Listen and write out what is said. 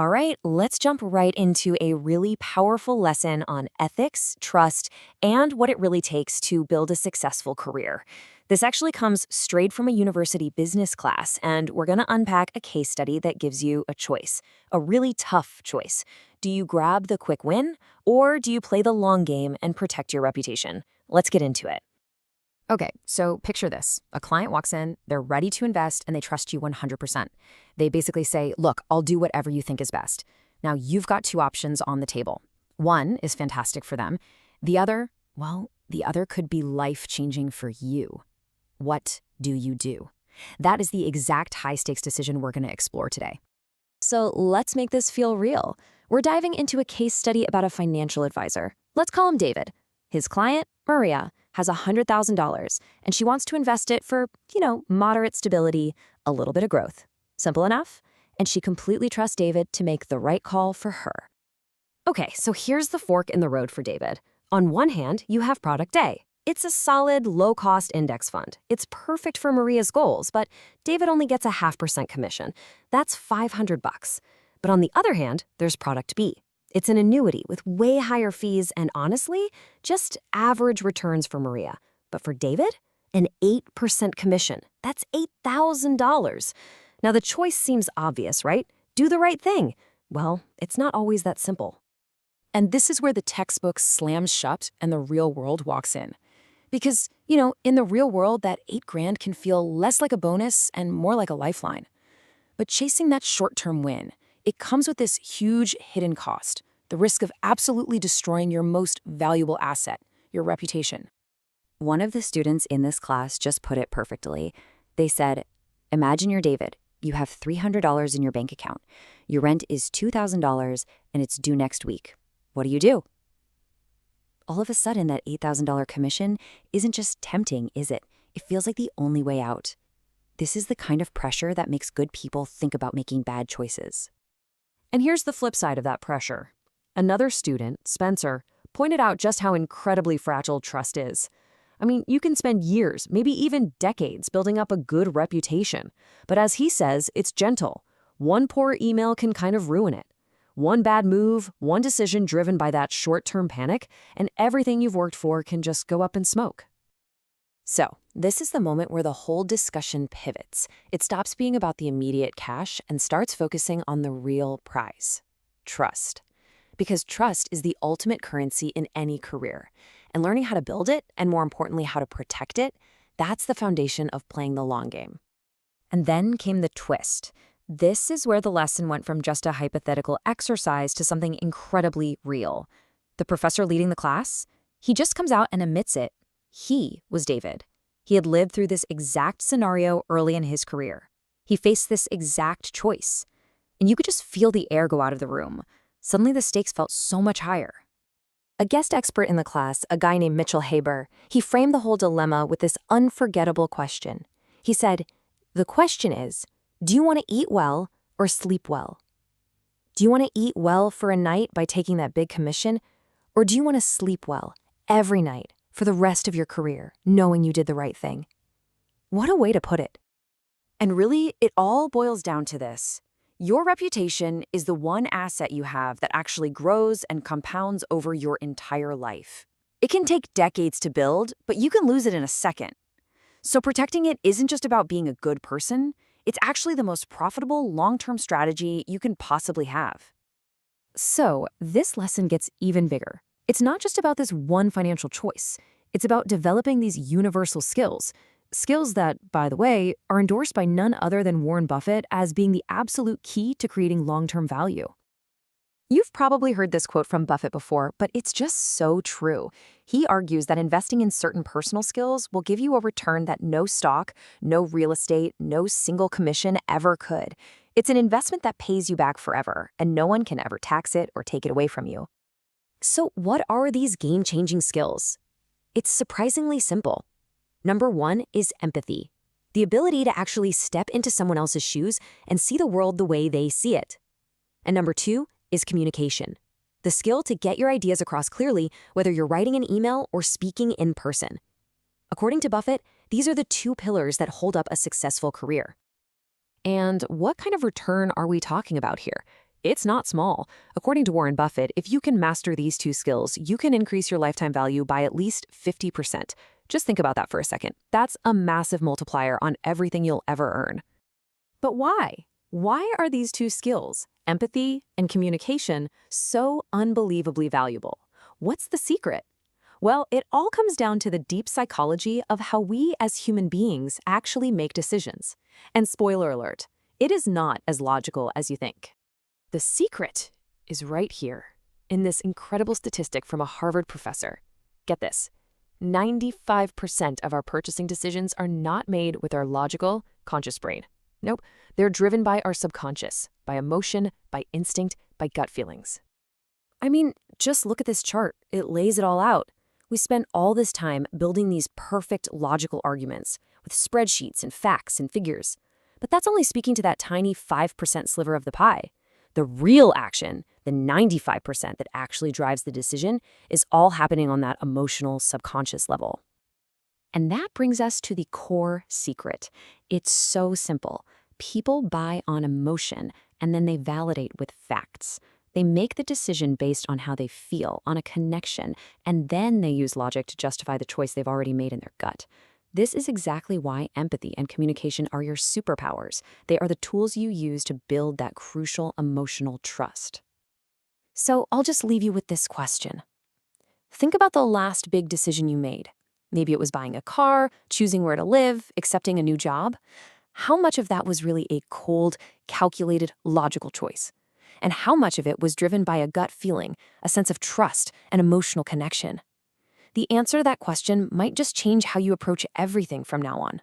All right, let's jump right into a really powerful lesson on ethics, trust, and what it really takes to build a successful career. This actually comes straight from a university business class, and we're going to unpack a case study that gives you a choice, a really tough choice. Do you grab the quick win, or do you play the long game and protect your reputation? Let's get into it. Okay, so picture this. A client walks in, they're ready to invest, and they trust you 100%. They basically say, look, I'll do whatever you think is best. Now, you've got two options on the table. One is fantastic for them. The other, well, the other could be life-changing for you. What do you do? That is the exact high-stakes decision we're going to explore today. So let's make this feel real. We're diving into a case study about a financial advisor. Let's call him David. His client, Maria, has $100,000, and she wants to invest it for, moderate stability, a little bit of growth. Simple enough? And she completely trusts David to make the right call for her. Okay, so here's the fork in the road for David. On one hand, you have Product A. It's a solid, low-cost index fund. It's perfect for Maria's goals, but David only gets a 0.5% commission. That's $500. But on the other hand, there's Product B. It's an annuity with way higher fees and, honestly, just average returns for Maria. But for David, an 8% commission. That's $8,000. Now, the choice seems obvious, right? Do the right thing. Well, it's not always that simple. And this is where the textbook slams shut and the real world walks in. Because, in the real world, that $8,000 can feel less like a bonus and more like a lifeline. But chasing that short-term win, it comes with this huge hidden cost, the risk of absolutely destroying your most valuable asset, your reputation. One of the students in this class just put it perfectly. They said, imagine you're David. You have $300 in your bank account. Your rent is $2,000 and it's due next week. What do? All of a sudden, that $8,000 commission isn't just tempting, is it? It feels like the only way out. This is the kind of pressure that makes good people think about making bad choices. And here's the flip side of that pressure. Another student, Spencer, pointed out just how incredibly fragile trust is. I mean, you can spend years, maybe even decades, building up a good reputation. But as he says, it's gentle. One poor email can kind of ruin it. One bad move, one decision driven by that short-term panic, and everything you've worked for can just go up in smoke. So, this is the moment where the whole discussion pivots. It stops being about the immediate cash and starts focusing on the real prize: trust. Because trust is the ultimate currency in any career. And learning how to build it, and more importantly, how to protect it, that's the foundation of playing the long game. And then came the twist. This is where the lesson went from just a hypothetical exercise to something incredibly real. The professor leading the class, he just comes out and admits it. He was David. He had lived through this exact scenario early in his career. He faced this exact choice. And you could just feel the air go out of the room. Suddenly the stakes felt so much higher. A guest expert in the class, a guy named Mitchell Haber, he framed the whole dilemma with this unforgettable question. He said, the question is, do you want to eat well or sleep well? Do you want to eat well for a night by taking that big commission? Or do you want to sleep well every night for the rest of your career, knowing you did the right thing? What a way to put it. And really, it all boils down to this. Your reputation is the one asset you have that actually grows and compounds over your entire life. It can take decades to build, but you can lose it in a second. So protecting it isn't just about being a good person. It's actually the most profitable long-term strategy you can possibly have. So this lesson gets even bigger. It's not just about this one financial choice. It's about developing these universal skills. Skills that, by the way, are endorsed by none other than Warren Buffett as being the absolute key to creating long-term value. You've probably heard this quote from Buffett before, but it's just so true. He argues that investing in certain personal skills will give you a return that no stock, no real estate, no single commission ever could. It's an investment that pays you back forever, and no one can ever tax it or take it away from you. So what are these game-changing skills? It's surprisingly simple. Number one is empathy, the ability to actually step into someone else's shoes and see the world the way they see it. And number two is communication, the skill to get your ideas across clearly, whether you're writing an email or speaking in person. According to Buffett, these are the two pillars that hold up a successful career. And what kind of return are we talking about here? It's not small. According to Warren Buffett, if you can master these two skills, you can increase your lifetime value by at least 50%. Just think about that for a second. That's a massive multiplier on everything you'll ever earn. But why? Why are these two skills, empathy and communication, so unbelievably valuable? What's the secret? Well, it all comes down to the deep psychology of how we as human beings actually make decisions. And spoiler alert, it is not as logical as you think. The secret is right here, in this incredible statistic from a Harvard professor. Get this, 95% of our purchasing decisions are not made with our logical, conscious brain. Nope, they're driven by our subconscious, by emotion, by instinct, by gut feelings. I mean, just look at this chart. It lays it all out. We spend all this time building these perfect logical arguments with spreadsheets and facts and figures. But that's only speaking to that tiny 5% sliver of the pie. The real action, the 95% that actually drives the decision, is all happening on that emotional subconscious level. And that brings us to the core secret. It's so simple. People buy on emotion, and then they validate with facts. They make the decision based on how they feel, on a connection, and then they use logic to justify the choice they've already made in their gut. This is exactly why empathy and communication are your superpowers. They are the tools you use to build that crucial emotional trust. So I'll just leave you with this question. Think about the last big decision you made. Maybe it was buying a car, choosing where to live, accepting a new job. How much of that was really a cold, calculated, logical choice? And how much of it was driven by a gut feeling, a sense of trust, and emotional connection? The answer to that question might just change how you approach everything from now on.